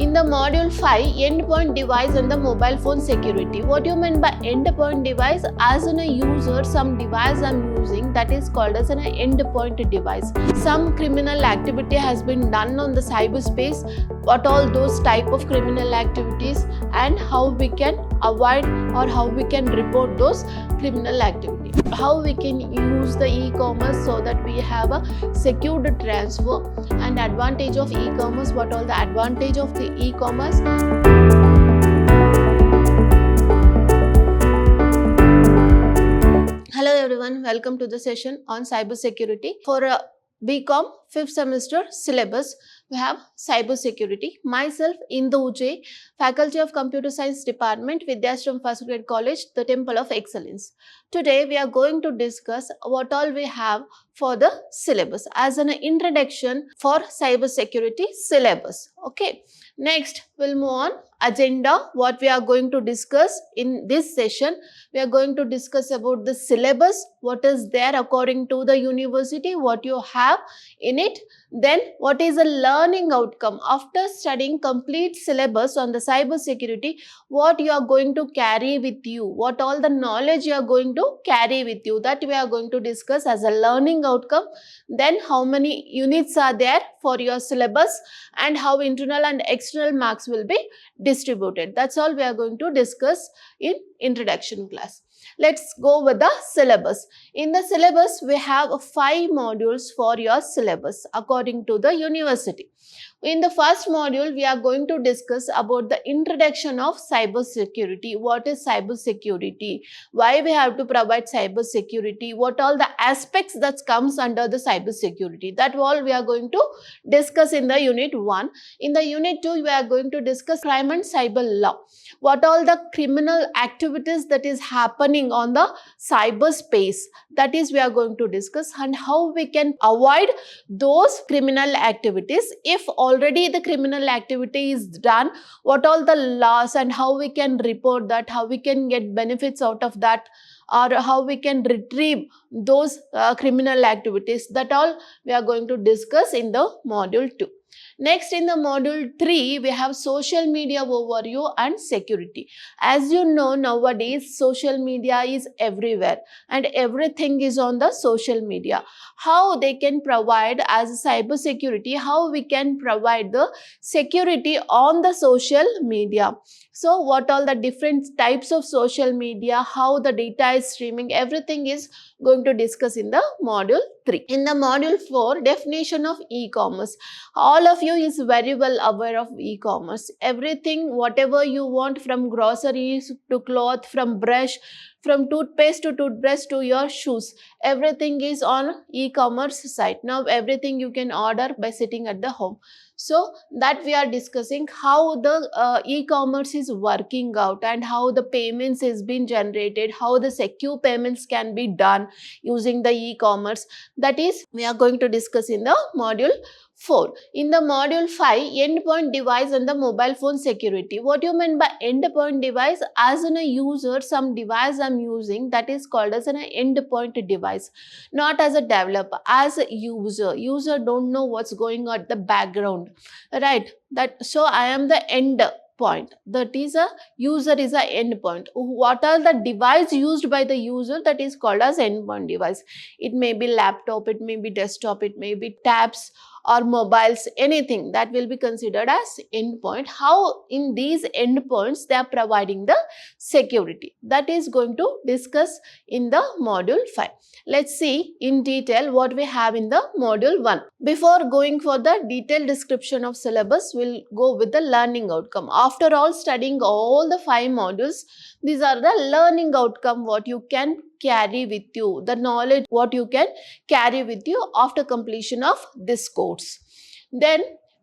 In the module 5, endpoint device and the mobile phone security. What do you mean by endpoint device? As in a user, some device I'm using that is called as an endpoint device. Some criminal activity has been done on the cyberspace. What all those type of criminal activities and how we can avoid or how we can report those criminal activity. How we can use the e-commerce so that we have a secured transfer and advantage of e-commerce. What all the advantage of the e-commerce? Hello everyone, welcome to the session on cybersecurity. For BCom 5th semester syllabus, we have cybersecurity. Myself, Indu J, Faculty of Computer Science Department, Vidhyaashram First Grade College, the Temple of Excellence. Today, we are going to discuss what all we have for the syllabus as an introduction for cybersecurity syllabus. Okay. Next, we'll move on agenda. What we are going to discuss in this session, we are going to discuss about the syllabus, what is there according to the university, what you have in it. Then, what is a learning outcome after studying complete syllabus on the cybersecurity, what you are going to carry with you, what all the knowledge you are going to carry with you, that we are going to discuss as a learning outcome. Then, how many units are there for your syllabus and how internal and external marks will be distributed. That's all we are going to discuss in introduction class. Let's go with the syllabus. In the syllabus, we have 5 modules for your syllabus according to the university. In the first module, we are going to discuss about the introduction of cybersecurity. What is cybersecurity? Why we have to provide cybersecurity? What all the aspects that comes under the cybersecurity? That all we are going to discuss in the unit 1. In the unit 2, we are going to discuss crime and cyber law. What all the criminal activities that is happening on the cyberspace, that is we are going to discuss, and how we can avoid those criminal activities. If already the criminal activity is done, what all the laws and how we can report that, how we can get benefits out of that, or how we can retrieve those criminal activities, that all we are going to discuss in the module 2. Next, in the module 3, we have social media overview and security. As you know, nowadays social media is everywhere and everything is on the social media. How they can provide as cyber security, how we can provide the security on the social media. So, what all the different types of social media, how the data is streaming, everything is going to discuss in the module 3. In the module 4, definition of e-commerce. All of you is very well aware of e-commerce. Everything, whatever you want, from groceries to cloth, from brush, from toothpaste to toothbrush to your shoes, everything is on e-commerce site. Now everything you can order by sitting at the home. So that we are discussing how the e-commerce is working out and how the payments is being generated, how the secure payments can be done using the e-commerce. That is we are going to discuss in the module 4. In the module 5, endpoint device and the mobile phone security. What do you mean by endpoint device? As in a user, some device I'm using that is called as an endpoint device. Not as a developer, as a user. User don't know what's going on at the background, right? So I am the end point. That is a user is a endpoint. What are the device used by the user, that is called as endpoint device. It may be laptop, it may be desktop, it may be tabs or mobiles, anything that will be considered as endpoint. How in these endpoints they are providing the security, that is going to discuss in the module 5. Let's see in detail what we have in the module 1. Before going for the detailed description of syllabus, we'll go with the learning outcome. After all studying all the 5 modules, these are the learning outcome, what you can carry with you, the knowledge what you can carry with you after completion of this course. Then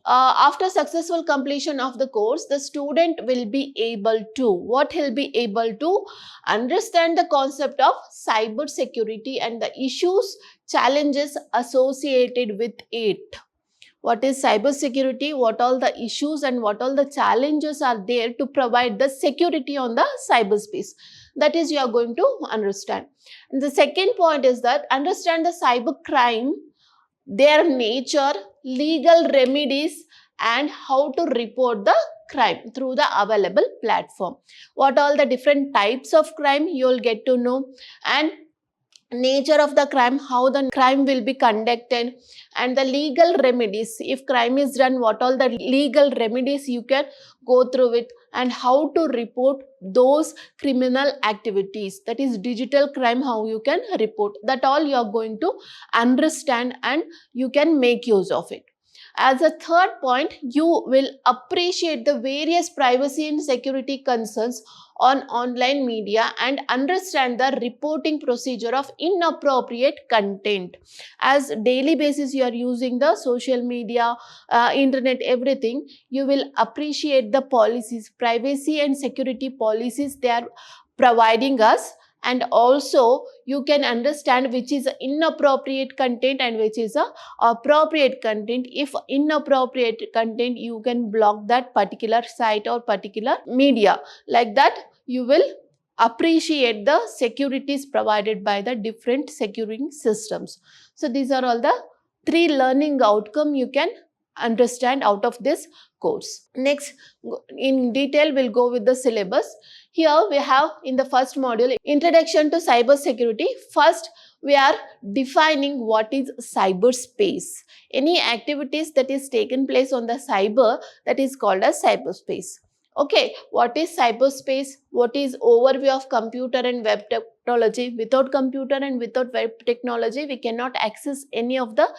after successful completion of the course, the student will be able to, what he'll be able to understand the concept of cyber security and the issues, challenges associated with it. What is cyber security, what all the issues and what all the challenges are there to provide the security on the cyberspace. That is you are going to understand. And the second point is that understand the cyber crime, their nature, legal remedies and how to report the crime through the available platform. What all the different types of crime you will get to know, and nature of the crime, how the crime will be conducted, and the legal remedies. If crime is done, what all the legal remedies you can go through it, and how to report those criminal activities, that is digital crime, how you can report. That all you are going to understand and you can make use of it. As a third point, you will appreciate the various privacy and security concerns on online media and understand the reporting procedure of inappropriate content. As daily basis you are using the social media, internet, everything, you will appreciate the policies, privacy and security policies they are providing us, and also you can understand which is inappropriate content and which is a appropriate content. If inappropriate content, you can block that particular site or particular media. Like that, you will appreciate the securities provided by the different securing systems. So these are all the 3 learning outcome you can understand out of this course. Next, in detail, we'll go with the syllabus. Here we have in the first module, Introduction to Cyber Security. First, we are defining what is cyberspace. Any activities that is taken place on the cyber, that is called as cyberspace. Okay, what is cyberspace? What is overview of computer and web technology? Without computer and without web technology, we cannot access any of the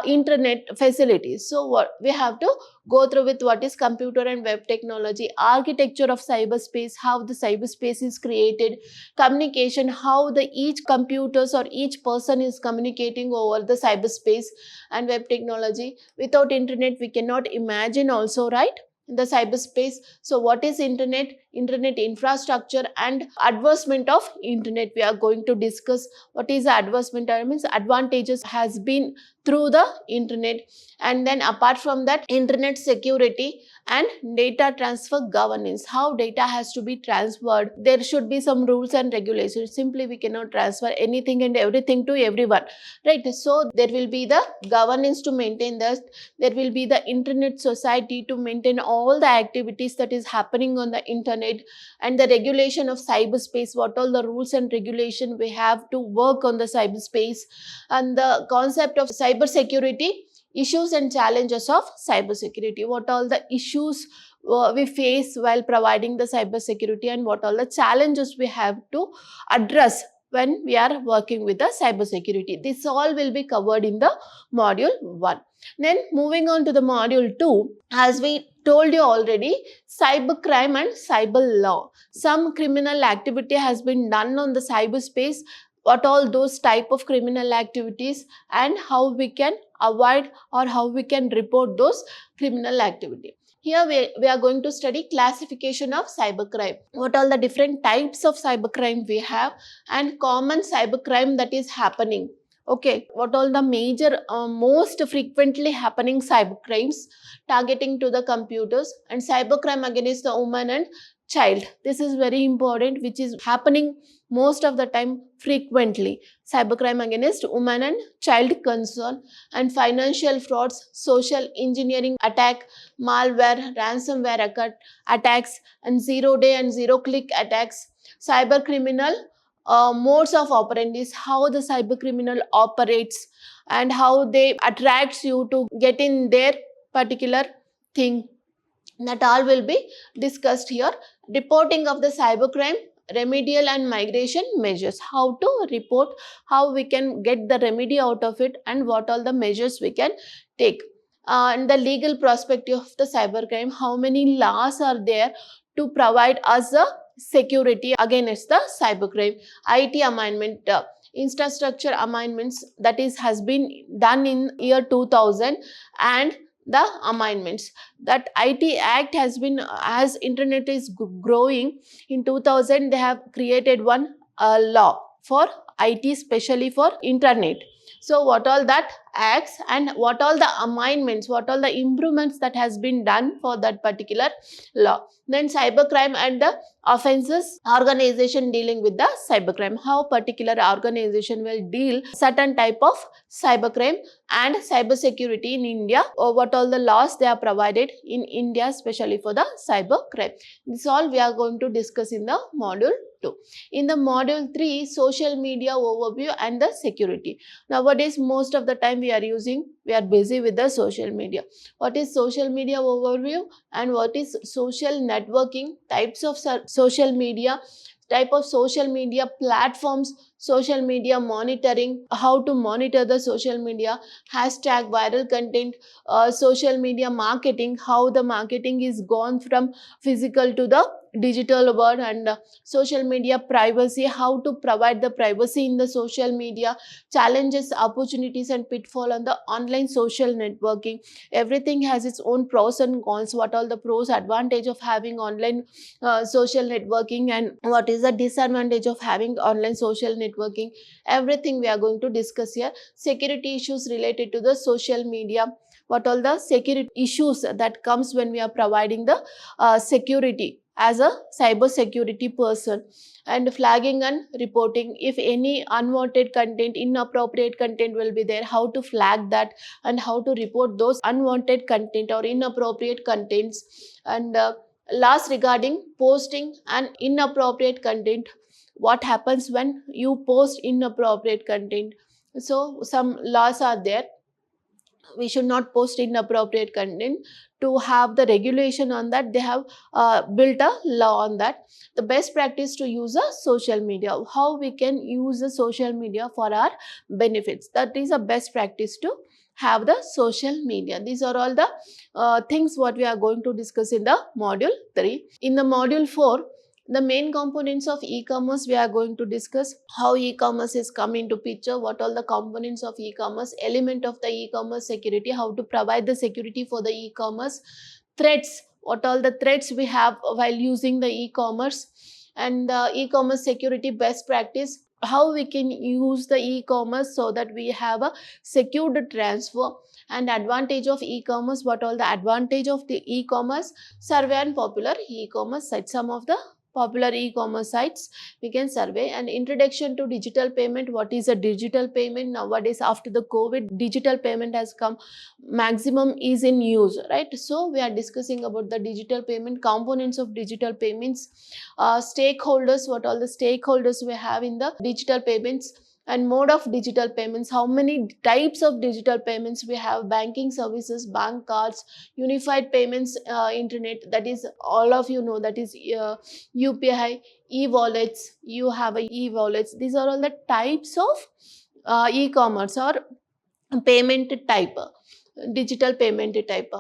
internet facilities. So what we have to go through with what is computer and web technology, architecture of cyberspace, how the cyberspace is created, communication, how the each computers or each person is communicating over the cyberspace, and web technology. Without internet, we cannot imagine also, right? The cyberspace. So what is internet infrastructure and advancement of internet, we are going to discuss. What is the advancement? Means advantages has been through the internet. And then apart from that, internet security and data transfer governance, how data has to be transferred. There should be some rules and regulations. Simply we cannot transfer anything and everything to everyone, right? So there will be the governance to maintain this. There will be the internet society to maintain all the activities that is happening on the internet, and the regulation of cyberspace, what all the rules and regulation we have to work on the cyberspace, and the concept of cyber security, issues and challenges of cyber security, what all the issues we face while providing the cyber security, and what all the challenges we have to address when we are working with the cyber security. This all will be covered in the module 1. Then moving on to the module 2, as we told you already, cyber crime and cyber law. Some criminal activity has been done on the cyberspace, what all those type of criminal activities, and how we can avoid or how we can report those criminal activity. Here we are going to study classification of cybercrime. What all the different types of cybercrime we have, and common cybercrime that is happening. Okay, what all the major most frequently happening cybercrimes targeting to the computers, and cybercrime against the woman and child. This is very important, which is happening most of the time frequently. Cybercrime against women and child concern, and financial frauds, social engineering attack, malware, ransomware attacks, and zero-day and zero-click attacks. Cyber criminal modes of operandis, how the cyber criminal operates and how they attracts you to get in their particular thing. That all will be discussed here. Reporting of the cybercrime, remedial and migration measures, how to report, how we can get the remedy out of it, and what all the measures we can take. And the legal perspective of the cybercrime, how many laws are there to provide us a security against the cybercrime. IT amendment, infrastructure amendments, that is has been done in year 2000, and the amendments that IT Act has been, as internet is growing, in 2000 they have created one law for IT, especially for internet. So what all that acts and what all the amendments, what all the improvements that has been done for that particular law. Then cybercrime and the offenses organization dealing with the cybercrime, how particular organization will deal certain type of cybercrime and cyber security in India, or what all the laws they are provided in India especially for the cybercrime. This all we are going to discuss in the module 2. In the module 3, social media overview and the security. Nowadays most of the time we are busy with the social media. What is social media overview and what is social networking, types of social media, type of social media platforms, social media monitoring, how to monitor the social media, hashtag viral content, social media marketing, how the marketing is gone from physical to the digital world, and social media privacy, how to provide the privacy in the social media, challenges, opportunities and pitfall on the online social networking. Everything has its own pros and cons. What all the pros, advantage of having online social networking, and what is the disadvantage of having online social networking, everything we are going to discuss here. Security issues related to the social media, what all the security issues that comes when we are providing the security as a cyber security person, and flagging and reporting. If any unwanted content, inappropriate content will be there, how to flag that and how to report those unwanted content or inappropriate contents. And last, regarding posting and inappropriate content, what happens when you post inappropriate content. So some laws are there, we should not post inappropriate content. To have the regulation on that, they have built a law on that. The best practice to use a social media, how we can use the social media for our benefits, that is a best practice to have the social media. These are all the things what we are going to discuss in the module 3. In the module 4, the main components of e-commerce, we are going to discuss how e-commerce is come into picture, what all the components of e-commerce, element of the e-commerce security, how to provide the security for the e-commerce, threats, what all the threats we have while using the e-commerce, and e-commerce security best practice, how we can use the e-commerce so that we have a secured transfer, and advantage of e-commerce, what all the advantage of the e-commerce, survey and popular e-commerce sites, some of the popular e-commerce sites we can survey, and introduction to digital payment, what is a digital payment. Nowadays after the COVID, digital payment has come, maximum is in use, right? So we are discussing about the digital payment, components of digital payments, stakeholders, what all the stakeholders we have in the digital payments, and mode of digital payments, how many types of digital payments we have, banking services, bank cards, unified payments, internet, that is all of you know, that is UPI, e-wallets, you have a e-wallets. These are all the types of e-commerce or payment type, digital payment type.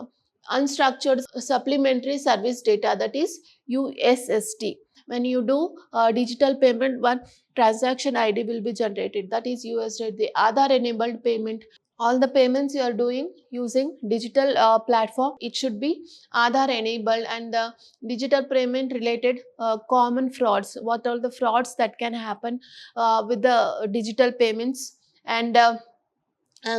Unstructured supplementary service data, that is USSD. When you do digital payment, one transaction ID will be generated, that is USD. The Aadhaar enabled payment, all the payments you are doing using digital platform, it should be Aadhaar enabled. And the digital payment related common frauds, what are the frauds that can happen with the digital payments, and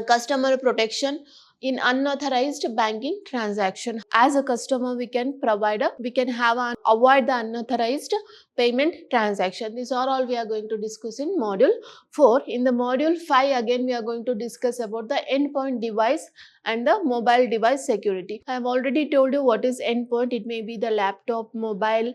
customer protection in unauthorized banking transaction. As a customer, we can avoid the unauthorized payment transaction. These are all we are going to discuss in module 4. In the module 5, again we are going to discuss about the endpoint device and the mobile device security. I have already told you what is endpoint. It may be the laptop, mobile,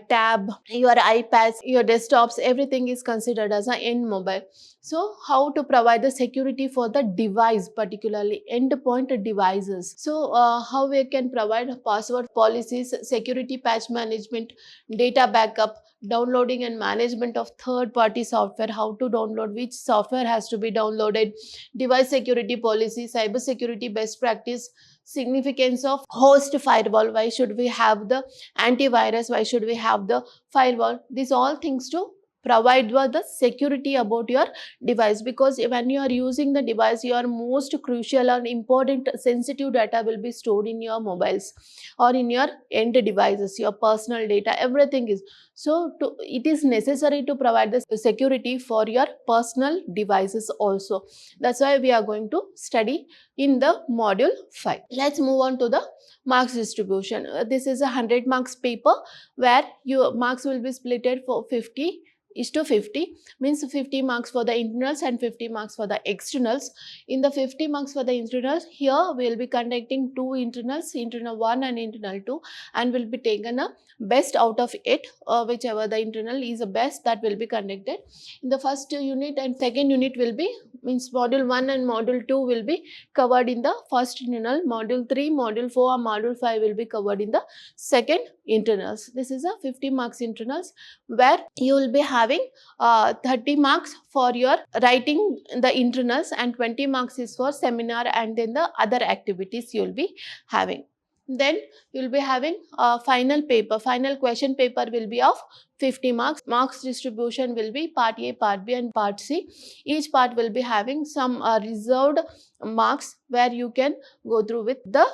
tab, your iPads, your desktops, everything is considered as an end mobile. So how to provide the security for the device, particularly endpoint devices. So how we can provide password policies, security patch management, data backup, downloading and management of third-party software, how to download, which software has to be downloaded, device security policy, cyber security best practice, significance of host firewall, why should we have the antivirus, why should we have the firewall. These all things to provide the security about your device, because when you are using the device, your most crucial and important sensitive data will be stored in your mobiles or in your end devices, your personal data, everything is. So it is necessary to provide the security for your personal devices also. That's why we are going to study in the module 5. Let's move on to the marks distribution. This is a 100 marks paper where your marks will be splitted for 50:50, means 50 marks for the internals and 50 marks for the externals. In the 50 marks for the internals, here we will be conducting two internals, internal 1 and internal 2, and will be taken a best out of it, whichever the internal is the best, that will be conducted. In the first unit and second unit will be, means module 1 and module 2 will be covered in the first internal, module 3, module 4 and module 5 will be covered in the second internals. This is a 50 marks internals where you will be having 30 marks for your writing the internals and 20 marks is for seminar and then the other activities you will be having. Then you will be having a final paper, final question paper will be of 50 marks. Marks distribution will be part A, part B and part C. Each part will be having some reserved marks where you can go through with the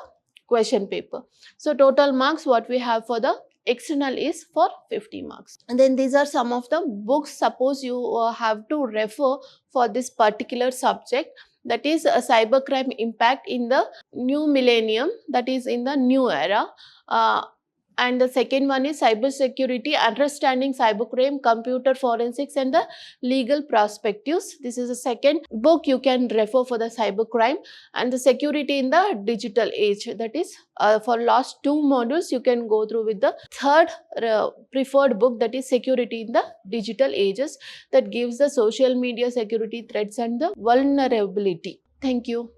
question paper. So total marks what we have for the external is for 50 marks. And then these are some of the books, suppose you have to refer for this particular subject, that is a cybercrime impact in the new millennium, that is in the new era. And the second one is cybersecurity, understanding cybercrime, computer forensics and the legal perspectives. This is the second book you can refer for the cybercrime. And the security in the digital age, that is for last two modules you can go through with the third preferred book, that is security in the digital ages, that gives the social media security threats and the vulnerability. Thank you.